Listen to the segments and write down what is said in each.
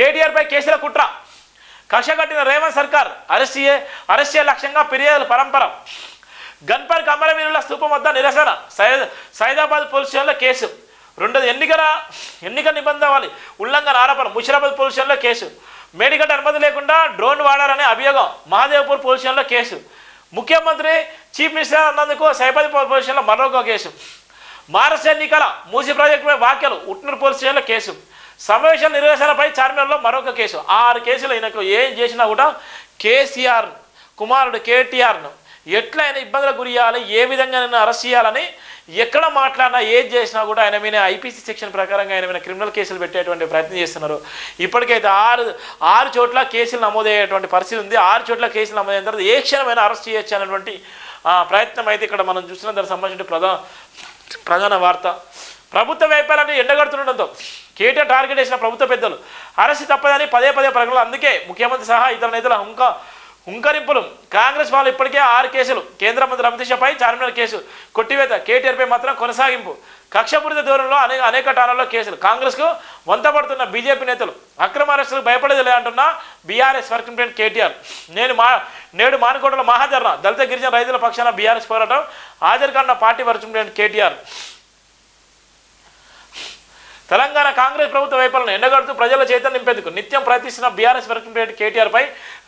కేటీఆర్పై కేసుల కుట్ర, కక్ష కట్టిన రేవంత్ సర్కార్, అరెస్టే లక్ష్యంగా ఫిర్యాదుల పరంపర. గన్పర్క్ అమరవీరుల స్థూపం వద్ద నిరసన, సైదాబాద్ పోలీస్ స్టేషన్లో కేసు. రెండోది ఎన్నిక నిబంధనలు ఉల్లంఘన ఆరోపణ, ముషిరాబాద్ పోలీస్ స్టేషన్లో కేసు. మేడిగడ్డ అనుమతి లేకుండా డ్రోన్ వాడారనే అభియోగం, మహాదేవ్పూర్ పోలీస్ స్టేషన్లో కేసు. ముఖ్యమంత్రి చీఫ్ మినిస్టర్ అన్నందుకు సైదాబాద్ పోలీస్ స్టేషన్లో మరొక కేసు. మహారాష్ట్ర ఎన్నికల మూసి ప్రాజెక్టుపై వ్యాఖ్యలు, ఉట్నూరు పోలీస్ స్టేషన్లో కేసు. సమావేశం నిర్వహణపై చార్మినార్లో మరొక కేసు. 6 కేసులు. ఈయనకు ఏం చేసినా కూడా కేసీఆర్ కుమారుడు కేటీఆర్ను ఎట్లయినా ఇబ్బందులకు గురి చేయాలి, ఏ విధంగా నేను అరెస్ట్ చేయాలని ఎక్కడ మాట్లాడినా ఏది చేసినా కూడా ఆయన మీద ఐపీసీ సెక్షన్ ప్రకారంగా ఆయన మీద క్రిమినల్ కేసులు పెట్టేటువంటి ప్రయత్నం చేస్తున్నారు. ఇప్పటికైతే 6 చోట్ల కేసులు నమోదయ్యేటువంటి పరిస్థితి ఉంది. 6 చోట్ల కేసులు నమోదైన తర్వాత ఏ క్షణమైనా అరెస్ట్ చేయొచ్చు అనేటువంటి ప్రయత్నం అయితే ఇక్కడ మనం చూసిన దానికి సంబంధించిన ప్రధాన వార్త. ప్రభుత్వ వైఫల్యాన్ని ఎండగడుతుండడంతో కేటీఆర్ టార్గెట్ చేసిన ప్రభుత్వ పెద్దలు అరెస్ట్ తప్పదని పదే ప్రకటనలు. అందుకే ముఖ్యమంత్రి సహా ఇతర నేతల హుంకరింపులు. కాంగ్రెస్ వాళ్ళు ఇప్పటికే 6 కేసులు. కేంద్ర మంత్రి అమిత్ షాపై చార్మినార్ కేసు కొట్టివేత, కేటీఆర్పై మాత్రం కొనసాగింపు. కక్షపూరిత ధోరణిలో అనేక టానాల్లో కేసులు. కాంగ్రెస్కు వంతపడుతున్న బీజేపీ నేతలు అక్రమ అరెస్టులకు భయపడేది అంటున్న బీఆర్ఎస్ వర్కింగ్ ప్రెసిడెంట్ కేటీఆర్. నేడు మానుకోటలో మహాధర్నా, దళిత గిరిజన రైతుల పక్షాన బీఆర్ఎస్ పోరాటం. హాజరు కానున్న party working president KTR. Telangana Congress ప్రభుత్వ వైఫల్యాలను ఎండగడుతూ ప్రజల చైతన్యం నింపేందుకు నిత్యం ప్రయత్నిస్తున్న బీఆర్ఎస్ వర్కింగ్ ప్రెసిడెంట్ కేటీఆర్పై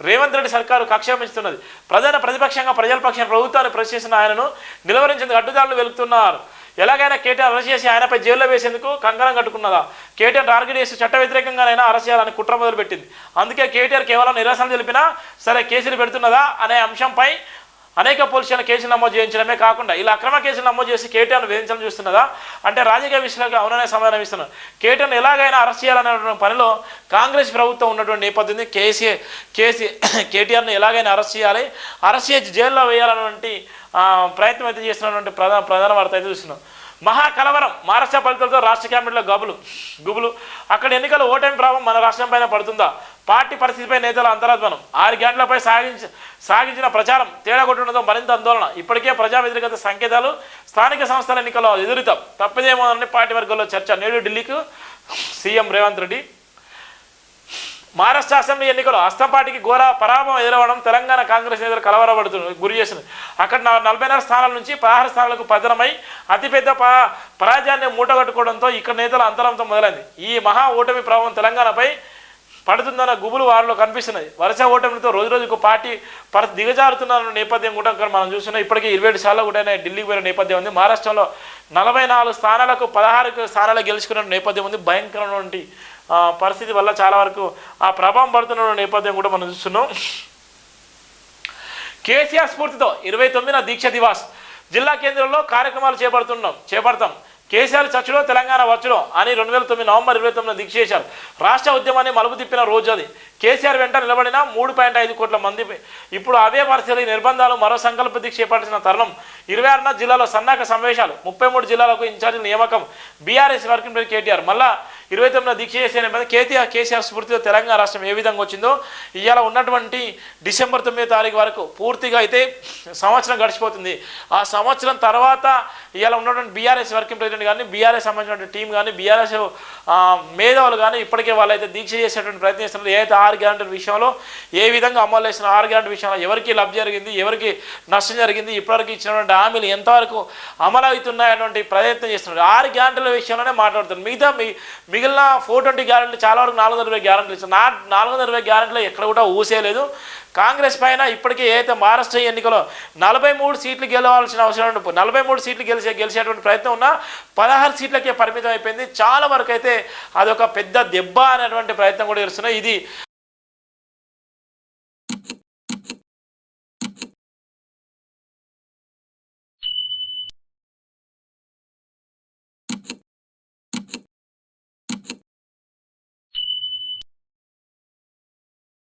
రేవంత్ రెడ్డి సర్కారు కక్ష పెంచుతున్నది. ప్రతిపక్షంగా ప్రజల పక్షాన ప్రభుత్వాన్ని ప్రశ్నిస్తున్న ఆయనను నిలువరించేందుకు అడ్డుదారులు వెలుగుతున్నారు. ఎలాగైనా కేటీఆర్ అరెస్ట్ చేసి ఆయనపై జైల్లో వేసేందుకు కంకణం కట్టుకున్నదా. కేటీఆర్ టార్గెట్ చేసి చట్ట వ్యతిరేకంగానైనా అరెస్ట్ చేయాలని కుట్ర మొదలుపెట్టింది. అందుకే కేటీఆర్ కేవలం నిరసన తెలిపినా సరే కేసులు పెడుతున్నదా అనే అంశంపై అనేక పోలీస్ స్టేషన్ల కేసులు నమోదు చేయించడమే కాకుండా ఇలా అక్రమ కేసులు నమోదు చేసి కేటీఆర్ను వేధించాలని చూస్తున్నదా అంటే రాజకీయ విషయాలకు అవుననే సమాధానం ఇస్తున్నారు. కేటీఆర్ను ఎలాగైనా అరెస్ట్ చేయాలనే పనిలో కాంగ్రెస్ ప్రభుత్వం ఉన్నటువంటి నేపథ్యం కేటీఆర్ను ఎలాగైనా అరెస్ట్ చేయాలి, అరెస్ట్ చేసి జైల్లో వేయాలన్నటువంటి ప్రయత్నం అయితే చేస్తున్నటువంటి ప్రధాన వార్త అయితే చూస్తున్నాం. మహాకలవరం, మహారాష్ట్ర ఫలితాలతో రాష్ట్ర క్యాబినెట్లో గుబులు. అక్కడ ఎన్నికల ఓటమి ప్రభావం మన రాష్ట్రం పైన పడుతుందా? పార్టీ పరిస్థితిపై నేతల అంతరాత్మనం. 6 గంటలపై సాగించిన ప్రచారం తేడా కొట్టడంతో మరింత ఆందోళన. ఇప్పటికే ప్రజా వ్యతిరేకత సంకేతాలు. స్థానిక సంస్థల ఎన్నికల్లో ఎదురుతాం తప్పదేమోనని పార్టీ వర్గాల్లో చర్చ. నేడు ఢిల్లీకి సీఎం రేవంత్ రెడ్డి. మహారాష్ట్ర అసెంబ్లీ ఎన్నికలు హస్తంపాటికి ఘోర పరాభవం ఎదురవడం తెలంగాణ కాంగ్రెస్ నేతలు గురి చేసింది. అక్కడ 44 స్థానాల నుంచి 16 స్థానాలకు పతనమై అతిపెద్ద పరాజయాన్ని మూటగట్టుకోవడంతో ఇక్కడ నేతల అంతరంతో మొదలైంది. ఈ మహా ఓటమి ప్రభావం తెలంగాణపై పడుతుందన్న గుబులు వారిలో కనిపిస్తున్నది. వరుస ఓటమితో రోజుకు పార్టీ దిగజారుతున్న నేపథ్యం కూడా మనం చూస్తున్నాం. ఇప్పటికీ 27 సార్లు కూడా ఢిల్లీకి పోయిన నేపథ్యం ఉంది. మహారాష్ట్రలో 44 స్థానాలకు 16 స్థానాలు గెలుచుకున్న నేపథ్యం ఉంది. భయంకరమైనటువంటి పరిస్థితి వల్ల చాలా వరకు ఆ ప్రభావం పడుతున్న నేపథ్యం కూడా మనం చూస్తున్నాం. కేసీఆర్ స్ఫూర్తితో 29న దీక్ష దివాస్. జిల్లా కేంద్రంలో కార్యక్రమాలు చేపడతాం. కేసీఆర్ చర్చలో తెలంగాణ వచ్చులో అని 2009 నవంబర్ 29న దీక్ష చేశారు. రాష్ట్ర ఉద్యమాన్ని మలుపు తిప్పిన రోజు అది. కేసీఆర్ వెంట నిలబడిన 3.5 కోట్ల మంది. ఇప్పుడు అవే పరిస్థితులు నిర్బంధాలు మరో సంకల్ప దీక్ష చేపట్టిన తరుణం. 26న జిల్లాలో సన్నాహక సమావేశాలు. 33 జిల్లాలకు ఇన్ఛార్జీల నియామకం. BRS working president KTR. మళ్ళా 29న దీక్ష చేసే కేసీఆర్ స్ఫూర్తితో తెలంగాణ రాష్ట్రం ఏ విధంగా వచ్చిందో ఇవాళ ఉన్నటువంటి డిసెంబర్ 9వ తారీఖు వరకు పూర్తిగా అయితే సంవత్సరం గడిచిపోతుంది. ఆ సంవత్సరం తర్వాత ఇవాళ ఉన్నటువంటి బీఆర్ఎస్ వర్కింగ్ ప్రెసిడెంట్ కానీ బీఆర్ఎస్ సంబంధించిన టీం కానీ బీఆర్ఎస్ మేధావులు కానీ ఇప్పటికే వాళ్ళైతే దీక్ష చేసేటువంటి ప్రయత్నం చేస్తున్నారు. ఏదైతే 6 గ్యారెంటీల విషయంలో ఏ విధంగా అమలు చేసిన 6 గ్యారెంటీ విషయంలో ఎవరికి లబ్ధి జరిగింది, ఎవరికి నష్టం జరిగింది, ఇప్పటివరకు ఇచ్చినటువంటి హామీలు ఎంతవరకు అమలు అవుతున్నాయటువంటి ప్రయత్నం చేస్తున్నారు. 6 గ్యారెంటీల విషయంలోనే మాట్లాడుతున్నారు. మిగిలిన 420 గ్యారెంటీలు చాలా వరకు 420 గ్యారెంటీలు ఇచ్చారు. 420 గ్యారెంటీలు ఎక్కడ కూడా ఊసేయలేదు. కాంగ్రెస్ పైన ఇప్పటికే ఏదైతే మహారాష్ట్ర ఎన్నికలో 43 సీట్లు గెలవాల్సిన అవసరం 43 సీట్లు గెలిచేటువంటి ప్రయత్నం ఉన్నా 16 సీట్లకే పరిమితం అయిపోయింది. చాలా వరకు అయితే అదొక పెద్ద దెబ్బ అనేటువంటి ప్రయత్నం కూడా చేస్తున్నాయి. ఇది